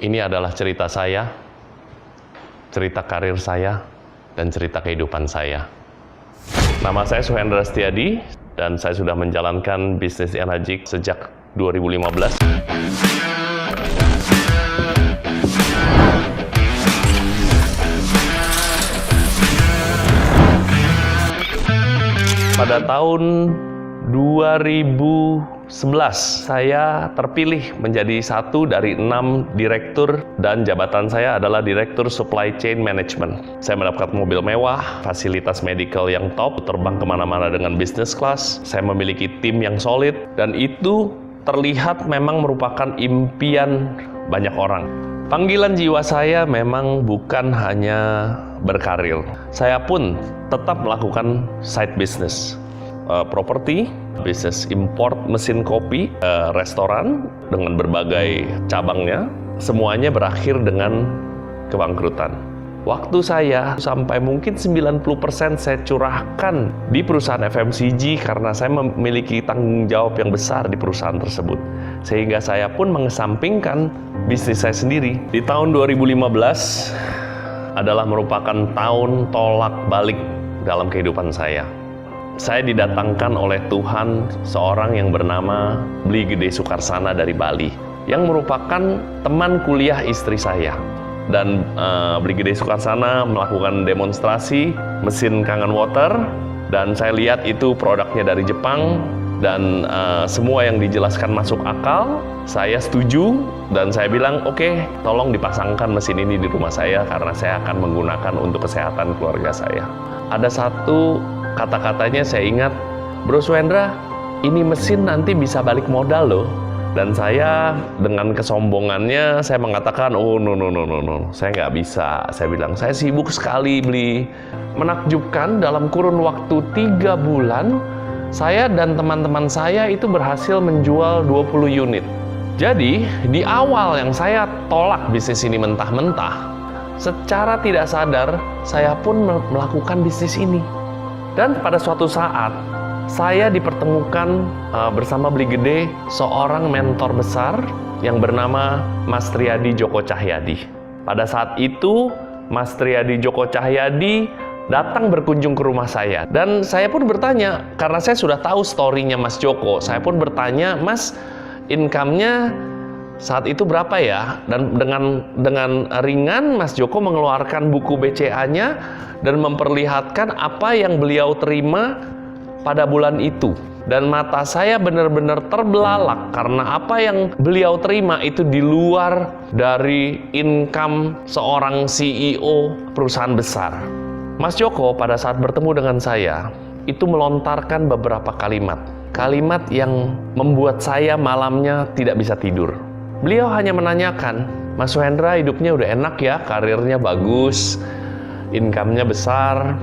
Ini adalah cerita saya, cerita karir saya, dan cerita kehidupan saya. Nama saya Suhendra Setiadi, dan saya sudah menjalankan bisnis Energik sejak 2015. Pada tahun 2011, saya terpilih menjadi satu dari 6 direktur dan jabatan saya adalah Direktur Supply Chain Management. Saya mendapat mobil mewah, fasilitas medical yang top, terbang kemana-mana dengan business class, saya memiliki tim yang solid, dan itu terlihat memang merupakan impian banyak orang. Panggilan jiwa saya memang bukan hanya berkarir. Saya pun tetap melakukan side business, properti, bisnis import mesin kopi, restoran dengan berbagai cabangnya. Semuanya berakhir dengan kebangkrutan. Waktu saya sampai mungkin 90% saya curahkan di perusahaan FMCG karena saya memiliki tanggung jawab yang besar di perusahaan tersebut. Sehingga saya pun mengesampingkan bisnis saya sendiri. Di tahun 2015 adalah merupakan tahun tolak balik dalam kehidupan saya. Saya didatangkan oleh Tuhan seorang yang bernama Bli Gede Sukarsana dari Bali, yang merupakan teman kuliah istri saya. Dan Bli Gede Sukarsana melakukan demonstrasi mesin Kangen Water, dan saya lihat itu produknya dari Jepang, dan semua yang dijelaskan masuk akal. Saya setuju, dan saya bilang, oke, tolong dipasangkan mesin ini di rumah saya karena saya akan menggunakan untuk kesehatan keluarga saya. Ada satu kata-katanya saya ingat, Bro Suhendra, ini mesin nanti bisa balik modal loh. Dan saya dengan kesombongannya saya mengatakan, oh no, saya nggak bisa. Saya bilang, saya sibuk sekali beli. Menakjubkan, dalam kurun waktu 3 bulan, saya dan teman-teman saya itu berhasil menjual 20 unit. Jadi di awal yang saya tolak bisnis ini mentah-mentah, secara tidak sadar saya pun melakukan bisnis ini. Dan pada suatu saat, saya dipertemukan bersama Bli Gede, seorang mentor besar yang bernama Mas Triadi Djoko Cahyadi. Pada saat itu, Mas Triadi Djoko Cahyadi datang berkunjung ke rumah saya. Dan saya pun bertanya, karena saya sudah tahu story-nya Mas Djoko, saya pun bertanya, Mas, income-nya saat itu berapa ya? Dan dengan ringan Mas Djoko mengeluarkan buku BCA-nya dan memperlihatkan apa yang beliau terima pada bulan itu. Dan mata saya benar-benar terbelalak karena apa yang beliau terima itu di luar dari income seorang CEO perusahaan besar. Mas Djoko pada saat bertemu dengan saya itu melontarkan beberapa kalimat yang membuat saya malamnya tidak bisa tidur. Beliau hanya menanyakan, Mas Suhendra hidupnya udah enak ya, karirnya bagus, income-nya besar,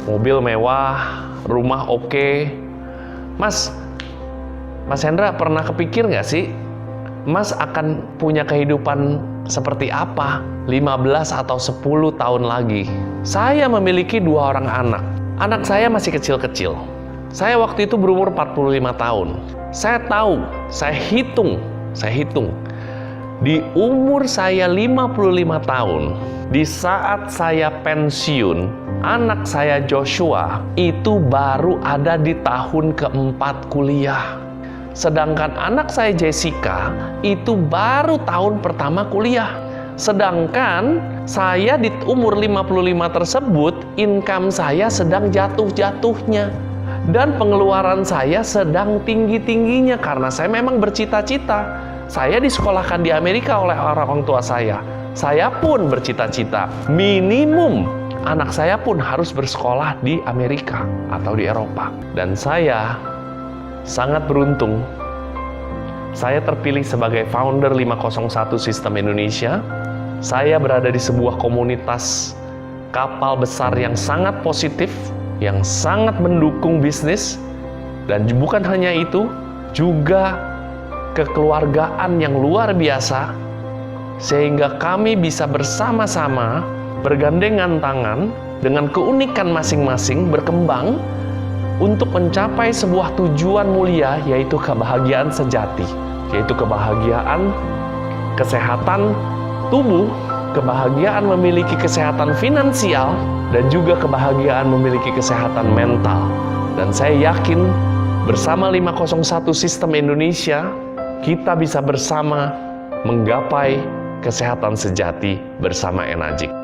mobil mewah, rumah oke. Mas Hendra pernah kepikir nggak sih, Mas akan punya kehidupan seperti apa 15 atau 10 tahun lagi? Saya memiliki 2 orang anak. Anak saya masih kecil-kecil. Saya waktu itu berumur 45 tahun. Saya tahu, saya hitung. Di umur saya 55 tahun, di saat saya pensiun, anak saya Joshua itu baru ada di tahun keempat kuliah. Sedangkan anak saya Jessica itu baru tahun pertama kuliah. Sedangkan saya di umur 55 tersebut, income saya sedang jatuh-jatuhnya. Dan pengeluaran saya sedang tinggi-tingginya karena saya memang bercita-cita. Saya disekolahkan di Amerika oleh orang tua saya. Saya pun bercita-cita minimum anak saya pun harus bersekolah di Amerika atau di Eropa. Dan saya sangat beruntung. Saya terpilih sebagai founder 501 Sistem Indonesia. Saya berada di sebuah komunitas kapal besar yang sangat positif, yang sangat mendukung bisnis. Dan bukan hanya itu, juga kekeluargaan yang luar biasa, sehingga kami bisa bersama-sama bergandengan tangan dengan keunikan masing-masing berkembang untuk mencapai sebuah tujuan mulia, yaitu kebahagiaan sejati, yaitu kebahagiaan, kesehatan, tubuh, kebahagiaan memiliki kesehatan finansial, dan juga kebahagiaan memiliki kesehatan mental. Dan saya yakin bersama 501 Sistem Indonesia, kita bisa bersama menggapai kesehatan sejati bersama Enagic.